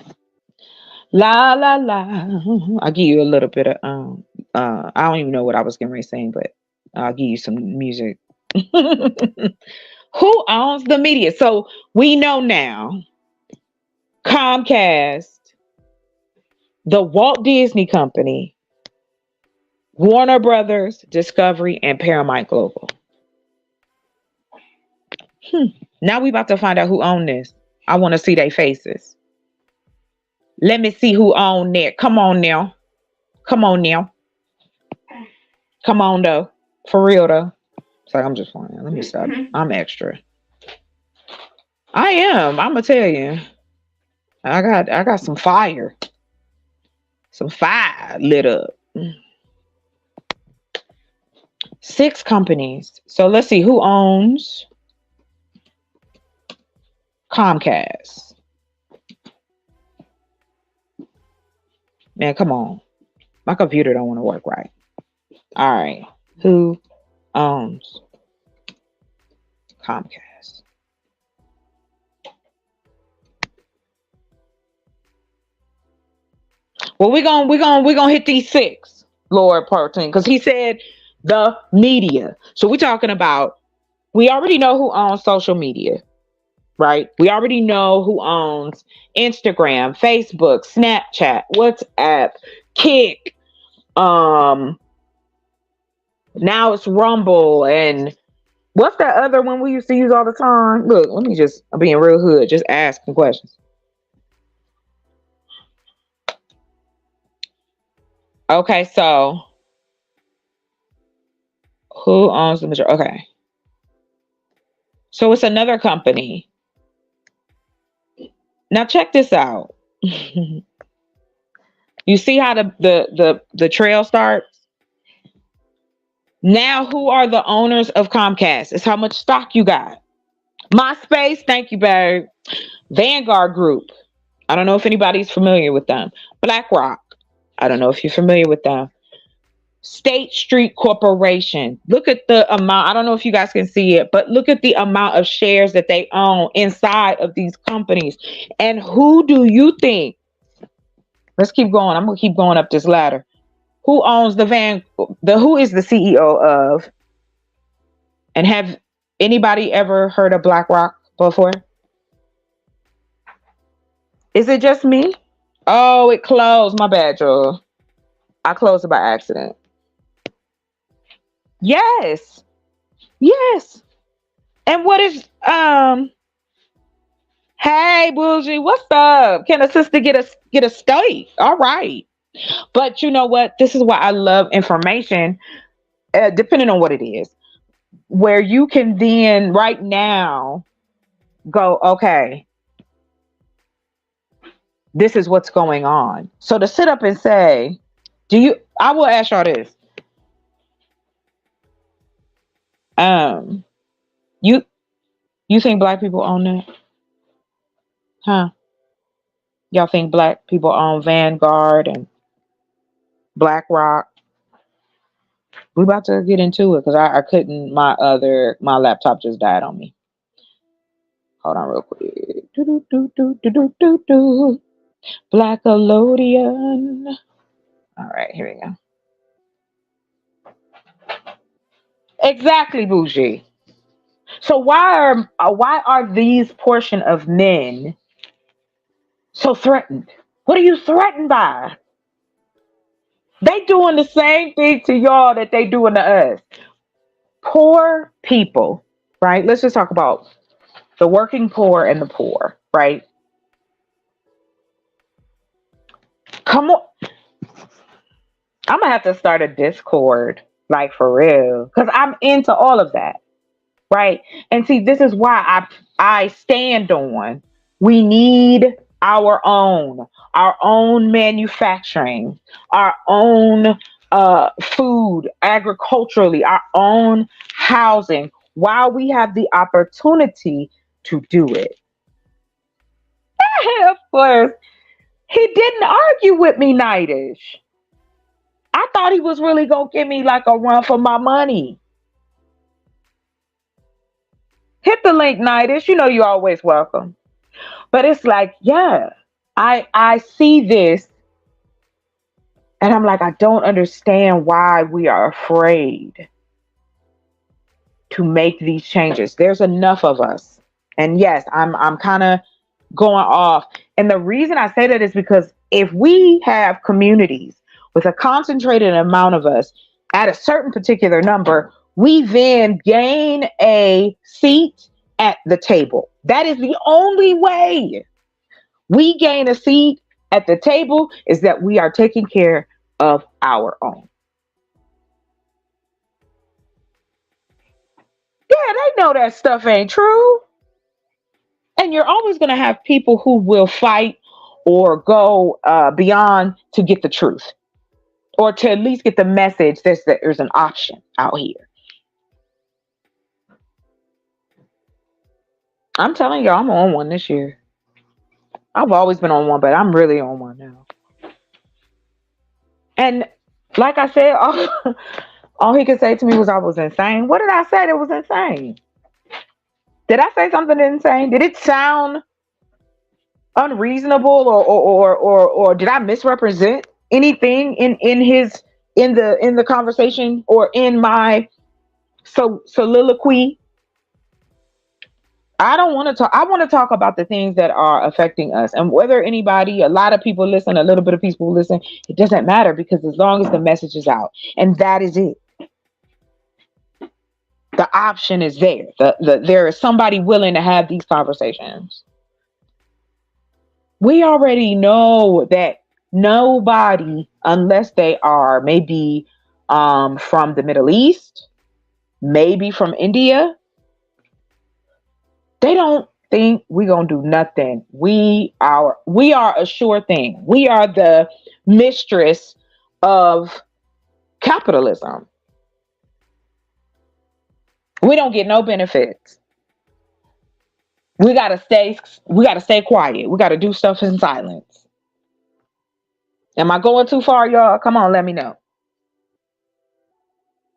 La la la. I'll give you a little bit of I don't even know what I was getting ready to sing, but I'll give you some music. Who owns the media? So we know now Comcast, the Walt Disney Company, Warner Brothers, Discovery, and Paramount Global. Now we about to find out who owned this. I want to see their faces. Let me see who owned it. Come on now. Come on now. Come on though. For real though. It's like I'm just playing. Let me stop. I'm extra. I am. I'm gonna tell you. I got some fire. Some fire lit up. 6 companies. So let's see who owns Comcast. Man, come on. My computer don't want to work right. All right. Who owns Comcast? Well, we're gonna hit these 6, Lord Protein, because he said the media. So we're talking about, we already know who owns social media, right? We already know who owns Instagram, Facebook, Snapchat, WhatsApp, Kick. Now it's Rumble, and what's that other one we used to use all the time? Look, I'm being real hood, just asking questions. Okay, so who owns the majority? Okay. So it's another company. Now check this out. You see how the trail starts? Now who are the owners of Comcast? It's how much stock you got. MySpace, thank you, babe. Vanguard Group. I don't know if anybody's familiar with them. BlackRock. I don't know if you're familiar with them. State Street Corporation. Look at the amount. I don't know if you guys can see it, but look at the amount of shares that they own inside of these companies. And who do you think? Let's keep going. I'm gonna keep going up this ladder. Who owns the van? Who is the CEO of? And have anybody ever heard of BlackRock before? Is it just me? Oh, it closed. My bad, Joel. I closed it by accident. Yes. Yes. And what is hey bougie, what's up? Can a sister get a steak? All right. But you know what? This is why I love information, depending on what it is, where you can then right now go, okay, this is what's going on. So to sit up and say, I will ask y'all this. You you think black people own that? Huh? Y'all think black people own Vanguard and BlackRock? We about to get into it because I couldn't. My laptop just died on me. Hold on real quick. Do. Blackalodian. All right, here we go. Exactly, bougie. So why are these portion of men so threatened? What are you threatened by? They doing the same thing to y'all that they doing to us. Poor people, right? Let's just talk about the working poor and the poor, right? Come on. I'm gonna have to start a Discord, like for real, because I'm into all of that, right? And see, this is why I stand on. We need our own manufacturing, our own food, agriculturally, our own housing, while we have the opportunity to do it. Of course, he didn't argue with me, Nightish. I thought he was really gonna give me like a run for my money. Hit the link, Nightish. You know you're always welcome. But it's like, yeah, I see this and I'm like, I don't understand why we are afraid to make these changes. There's enough of us. And yes, I'm kind of going off. And the reason I say that is because if we have communities with a concentrated amount of us at a certain particular number, we then gain a seat at the table. That is the only way we gain a seat at the table, is that we are taking care of our own. Yeah, they know that stuff ain't true. And you're always going to have people who will fight or go beyond to get the truth, or to at least get the message that there's an option out here. I'm telling you, I'm on one this year. I've always been on one, but I'm really on one now. And like I said, all he could say to me was I was insane. What did I say that was insane? Did I say something insane? Did it sound unreasonable, or did I misrepresent anything in the conversation or in my soliloquy? I don't want to talk. I want to talk about the things that are affecting us, and whether a lot of people listen, a little bit of people listen, it doesn't matter, because as long as the message is out, and that is it. The option is there. There is somebody willing to have these conversations. We already know that nobody, unless they are maybe from the Middle East, maybe from India, they don't think we're gonna do nothing. We are a sure thing. We are the mistress of capitalism. We don't get no benefits. We gotta stay quiet. We gotta do stuff in silence. Am I going too far, y'all? Come on, let me know.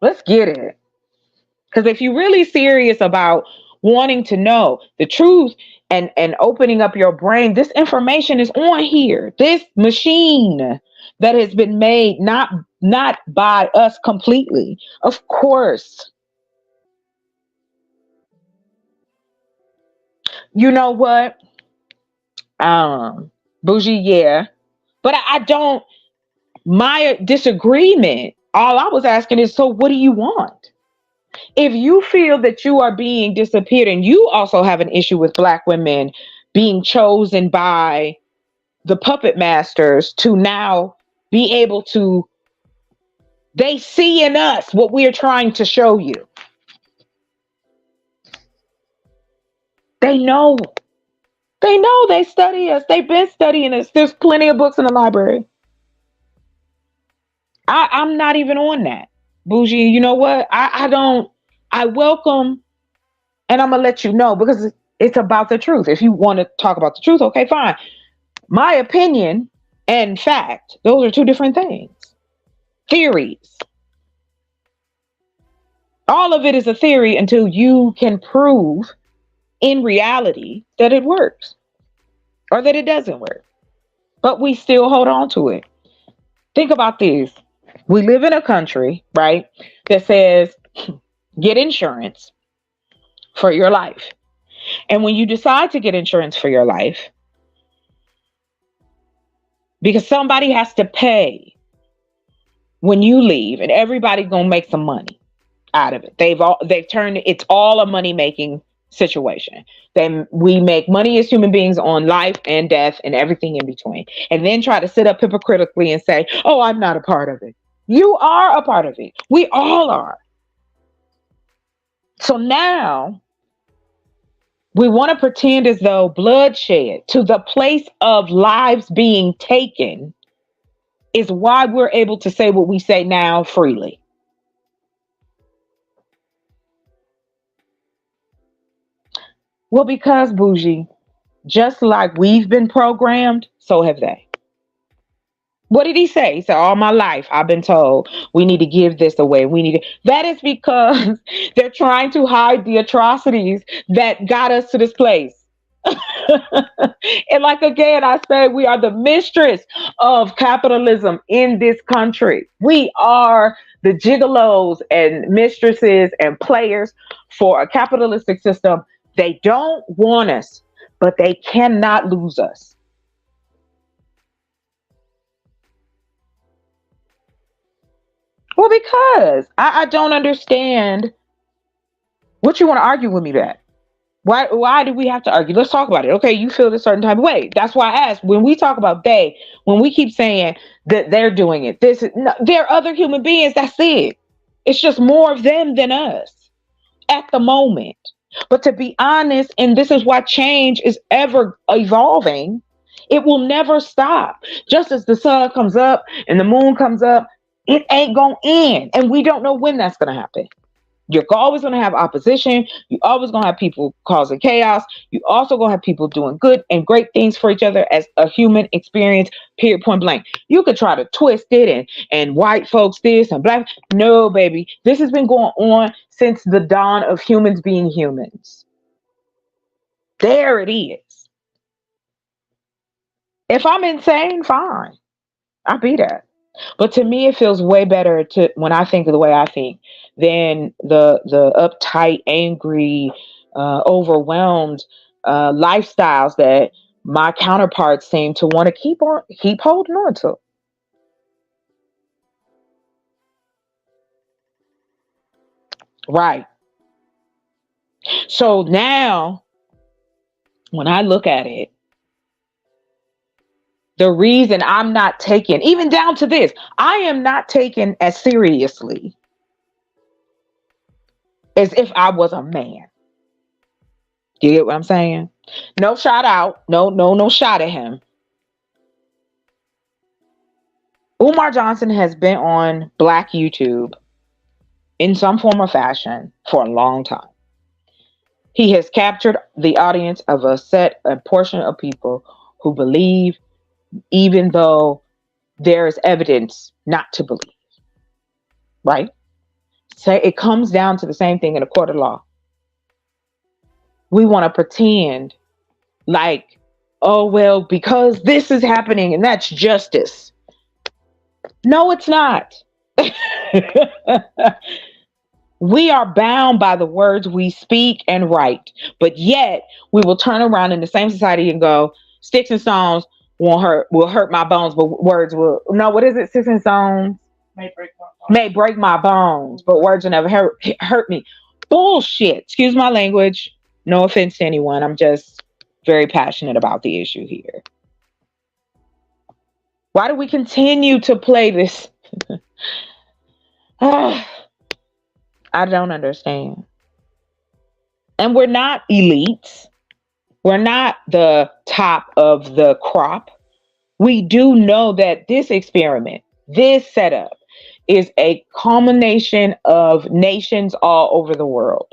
Let's get it. Because if you're really serious about wanting to know the truth and opening up your brain, this information is on here. This machine that has been made not by us completely. Of course. You know what? Bougie, yeah. But I don't my disagreement, all I was asking is, so what do you want? If you feel that you are being disappeared and you also have an issue with black women being chosen by the puppet masters to now be able to, they see in us what we are trying to show you. They know. They know. They study us. They've been studying us. There's plenty of books in the library. I'm not even on that. Bougie, you know what? I don't, I welcome, and I'm going to let you know because it's about the truth. If you want to talk about the truth, okay, fine. My opinion and fact, those are two different things. Theories. All of it is a theory until you can prove in reality that it works or that it doesn't work. But we still hold on to it. Think about this. We live in a country, right, that says get insurance for your life. And when you decide to get insurance for your life, because somebody has to pay when you leave, and everybody's gonna make some money out of it. They've turned it's all a money making situation. We make money as human beings on life and death and everything in between, and then try to sit up hypocritically and say, "Oh, I'm not a part of it." You are a part of it. We all are. So now we want to pretend as though bloodshed to the place of lives being taken is why we're able to say what we say now freely. Well, because Bougie, just like we've been programmed, so have they. What did he say? He said, all my life I've been told we need to give this away. We need to. That is because they're trying to hide the atrocities that got us to this place. And like again, I say we are the mistress of capitalism in this country. We are the gigolos and mistresses and players for a capitalistic system. They don't want us, but they cannot lose us. Well, because I don't understand what you want to argue with me about. Why do we have to argue? Let's talk about it. Okay, you feel a certain type of way. That's why I asked. When we talk about they, when we keep saying that they're doing it, no, they're other human beings. That's it. It's just more of them than us at the moment. But to be honest, and this is why change is ever evolving, it will never stop. Just as the sun comes up and the moon comes up, it ain't gonna end. And we don't know when that's gonna happen. You're always going to have opposition. You always going to have people causing chaos. You also going to have people doing good and great things for each other as a human experience, period, point blank. You could try to twist it and white folks this and black. No, baby. This has been going on since the dawn of humans being humans. There it is. If I'm insane, fine. I'll be that. But to me, it feels way better to when I think of the way I think than the uptight, angry, overwhelmed lifestyles that my counterparts seem to want to keep holding on to. Right. So now, when I look at it, the reason I'm not taken, even down to this, I am not taken as seriously as if I was a man. Do you get what I'm saying? No shout out. No shot at him. Umar Johnson has been on Black YouTube in some form or fashion for a long time. He has captured the audience of a portion of people who believe, even though there is evidence not to believe. Right? So it comes down to the same thing in a court of law. We want to pretend like, oh, well, because this is happening and that's justice. No, it's not. We are bound by the words we speak and write, but yet we will turn around in the same society and go, sticks and stones will hurt my bones, but words will, no, what is it? Sticks and stones may break my bones, but words will never hurt me. Bullshit. Excuse my language. No offense to anyone. I'm just very passionate about the issue here. Why do we continue to play this? I don't understand. And we're not elites. We're not the top of the crop. We do know that this experiment, this setup, is a culmination of nations all over the world.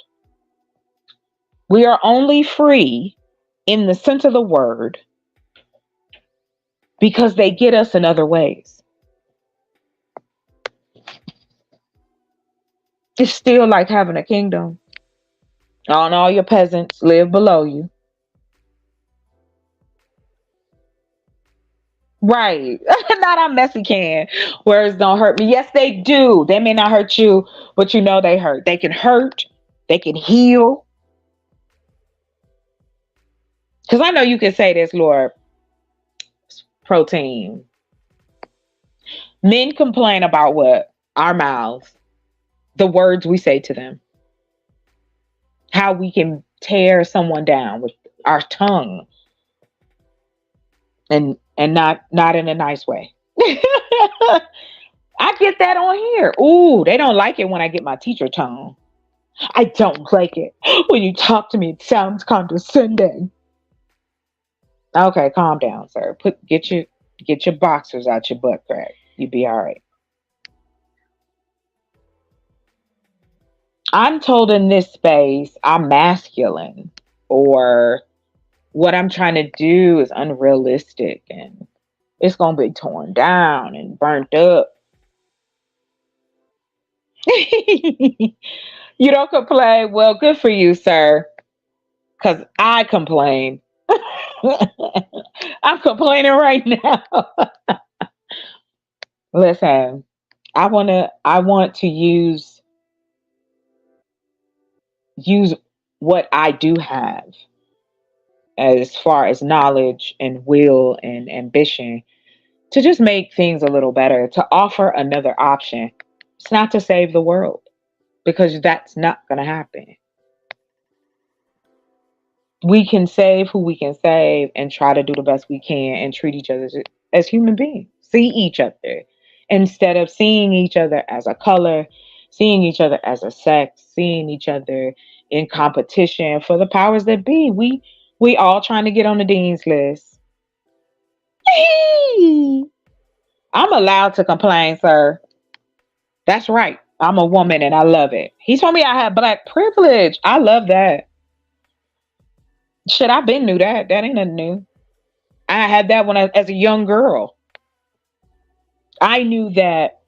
We are only free in the sense of the word because they get us in other ways. It's still like having a kingdom. And all your peasants live below you. Right. Not on messy can. Words don't hurt me. Yes, they do. They may not hurt you, but you know they hurt. They can hurt. They can heal. Because I know you can say this, Lord. Protein. Men complain about what? Our mouths. The words we say to them. How we can tear someone down with our tongue. And not in a nice way. I get that on here. Ooh, they don't like it when I get my teacher tone. I don't like it when you talk to me. It sounds condescending. Okay, calm down, sir. Get your boxers out your butt crack. You'll be all right. I'm told in this space I'm masculine, or what I'm trying to do is unrealistic and it's gonna be torn down and burnt up. You don't complain. Well, good for you, sir. Because I complain. I'm complaining right now. Listen, I want to use what I do have as far as knowledge and will and ambition to just make things a little better, to offer another option. It's not to save the world, because that's not going to happen. We can save who we can save and try to do the best we can and treat each other as human beings. See each other instead of seeing each other as a color, seeing each other as a sex, seeing each other in competition for the powers that be. We all trying to get on the dean's list. I'm allowed to complain, sir. That's right. I'm a woman and I love it. He told me I had Black privilege. I love that. Shit, I've been knew that. That ain't nothing new. I had that as a young girl. I knew that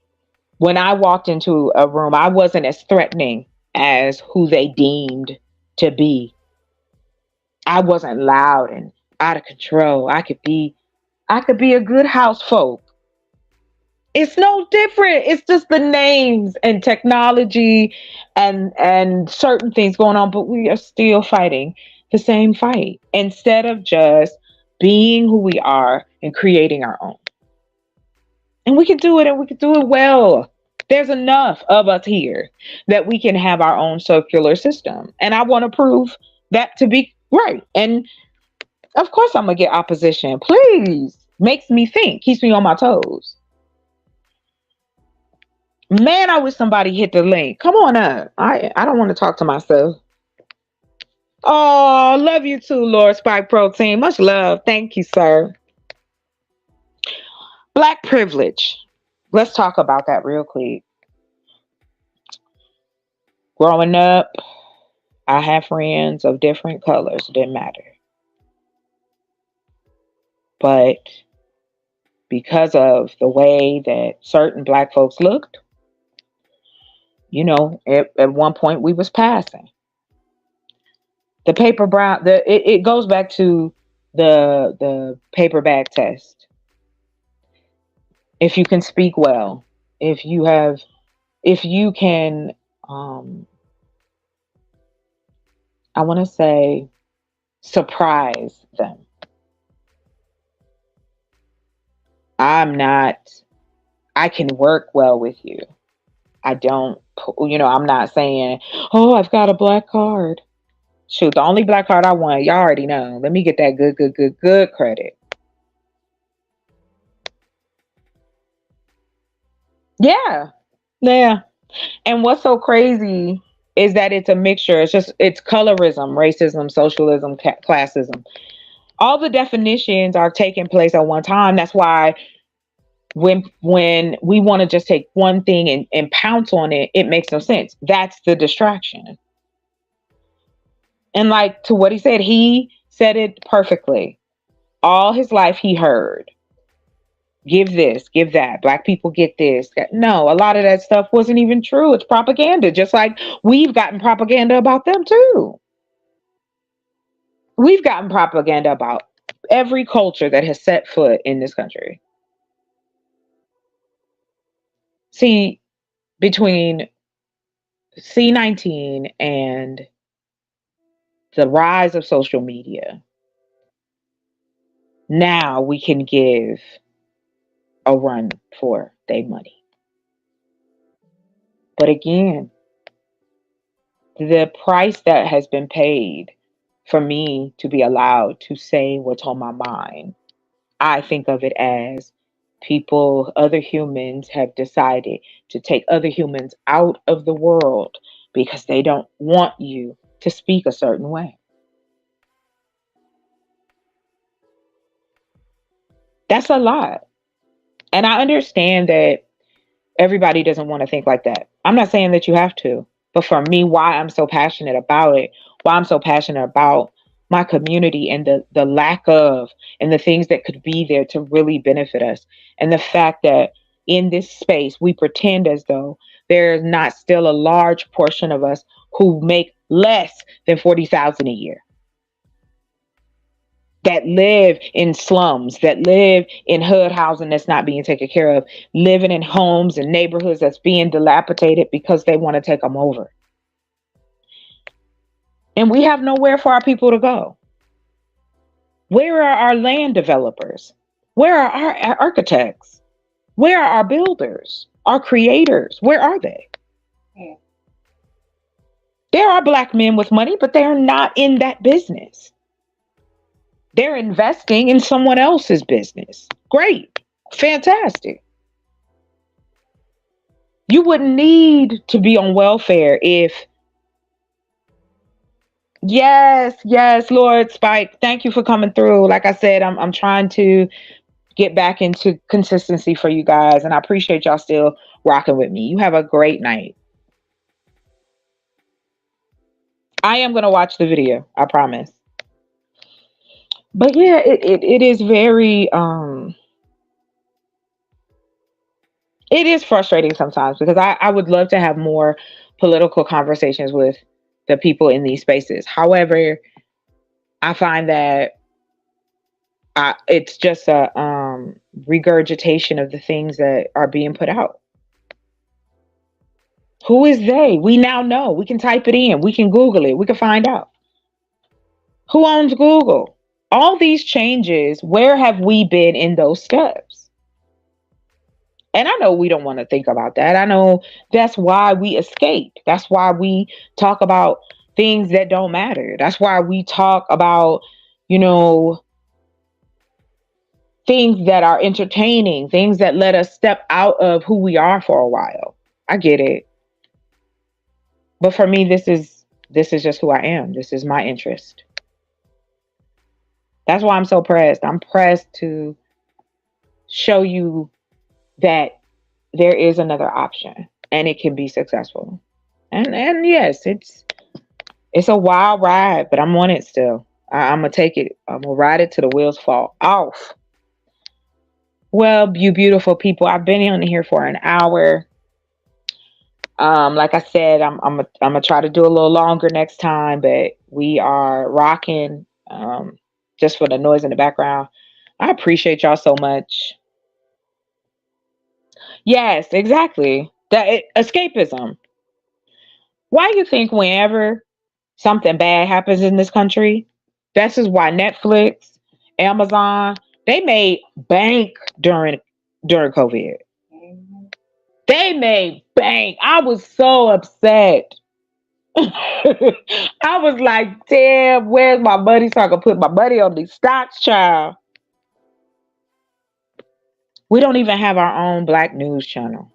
when I walked into a room, I wasn't as threatening as who they deemed to be. I wasn't loud and out of control. I could be a good house folk. It's no different. It's just the names and technology and certain things going on, but we are still fighting the same fight instead of just being who we are and creating our own. And we can do it, and we can do it well. There's enough of us here that we can have our own circular system. And I want to prove that to be right. And of course I'm going to get opposition. Please. Makes me think. Keeps me on my toes. Man, I wish somebody hit the link. Come on up. I don't want to talk to myself. Oh, love you too, Lord Spike Protein. Much love. Thank you, sir. Black privilege. Let's talk about that real quick. Growing up, I had friends of different colors. It didn't matter. But because of the way that certain Black folks looked, You know, at one point we was passing the paper brown. It goes back to the paper bag test. If you can speak well, if you have, if you can, um, I want to say, surprise them. I'm not. I can work well with you. I don't. I'm not saying, oh, I've got a black card. Shoot, the only black card I want, y'all already know. Let me get that good, good, good, good credit. Yeah, yeah. And what's so crazy is that it's a mixture. It's colorism, racism, socialism, classism. All the definitions are taking place at one time. That's why when we want to just take one thing and pounce on it, it makes no sense. That's the distraction. And like to what he said it perfectly. All his life he heard, give this, give that. Black people get this. No, a lot of that stuff wasn't even true. It's propaganda, just like we've gotten propaganda about them too. We've gotten propaganda about every culture that has set foot in this country. See, between C-19 and the rise of social media, now we can give a run for their money. But again, the price that has been paid for me to be allowed to say what's on my mind, I think of it as people, other humans have decided to take other humans out of the world because they don't want you to speak a certain way. That's a lot. And I understand that everybody doesn't want to think like that. I'm not saying that you have to, but for me, why I'm so passionate about it, why I'm so passionate about my community and the lack of and the things that could be there to really benefit us. And the fact that in this space we pretend as though there's not still a large portion of us who make less than 40,000 a year, that live in slums, that live in hood housing that's not being taken care of, living in homes and neighborhoods that's being dilapidated because they want to take them over. And we have nowhere for our people to go. Where are our land developers? Where are our architects? Where are our builders? Our creators? Where are they? There are black men with money, but they are not in that business. They're investing in someone else's business. Great. Fantastic. You wouldn't need to be on welfare if, yes, Lord Spike, thank you for coming through. Like I said, I'm trying to get back into consistency for you guys, and I appreciate y'all still rocking with me. You have a great night. I am going to watch the video, I promise. But yeah, it is very it is frustrating sometimes because I would love to have more political conversations with the people in these spaces. However, I find that it's just a regurgitation of the things that are being put out. Who is they? We now know. We can type it in. We can Google it. We can find out. Who owns Google? All these changes, where have we been in those steps? And I know we don't want to think about that. I know that's why we escape. That's why we talk about things that don't matter. That's why we talk about, things that are entertaining, things that let us step out of who we are for a while. I get it. But for me, this is just who I am. This is my interest. That's why I'm so pressed. I'm pressed to show you that there is another option and it can be successful. And yes, it's a wild ride, but I'm on it still. I'm gonna take it. I'm gonna ride it till the wheels fall off. Well, you beautiful people, I've been on here for an hour. Like I said, I'm gonna try to do a little longer next time, but we are rocking. Just for the noise in the background. I appreciate y'all so much. Yes, exactly. Escapism. Why you think whenever something bad happens in this country, this is why Netflix, Amazon, they made bank during COVID. They made bank. I was so upset. I was like, damn, where's my money so I can put my money on these stocks, child? We don't even have our own black news channel.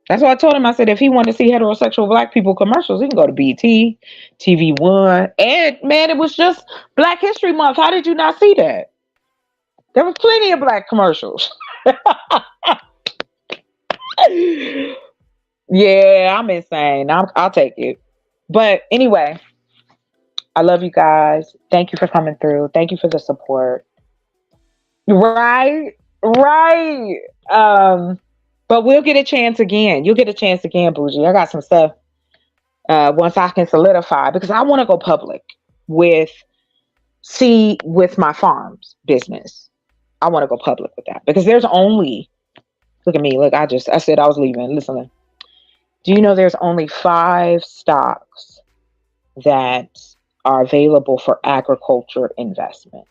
That's why I told him. I said if he wanted to see heterosexual black people commercials, he can go to BT, TV One, and man, it was just Black History Month. How did you not see that? There was plenty of black commercials. Yeah, I'm insane. I'll take it. But anyway, I love you guys. Thank you for coming through. Thank you for the support. Right, right. But we'll get a chance again. You'll get a chance again, Bougie. I got some stuff once I can solidify because I want to go public with my farms business. I want to go public with that because there's only, look at me, look, I said I was leaving. Listen, do you know there's only 5 stocks that are available for agriculture investment?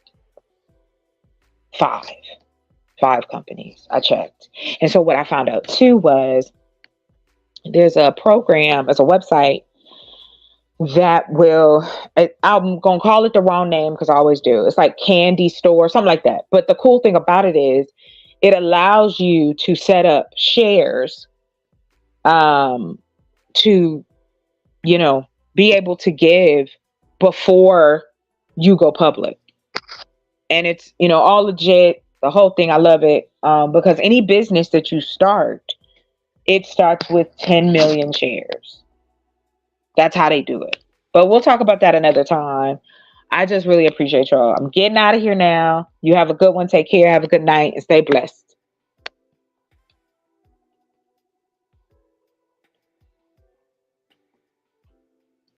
5 companies. I checked. And so what I found out too was there's a program, there's a website that will, I'm going to call it the wrong name because I always do. It's like Candy Store, something like that. But the cool thing about it is it allows you to set up shares to, be able to give before you go public. And it's, all legit, the whole thing. I love it because any business that you start, it starts with 10 million shares. That's how they do it. But we'll talk about that another time. I just really appreciate y'all. I'm getting out of here now. You have a good one. Take care. Have a good night and stay blessed.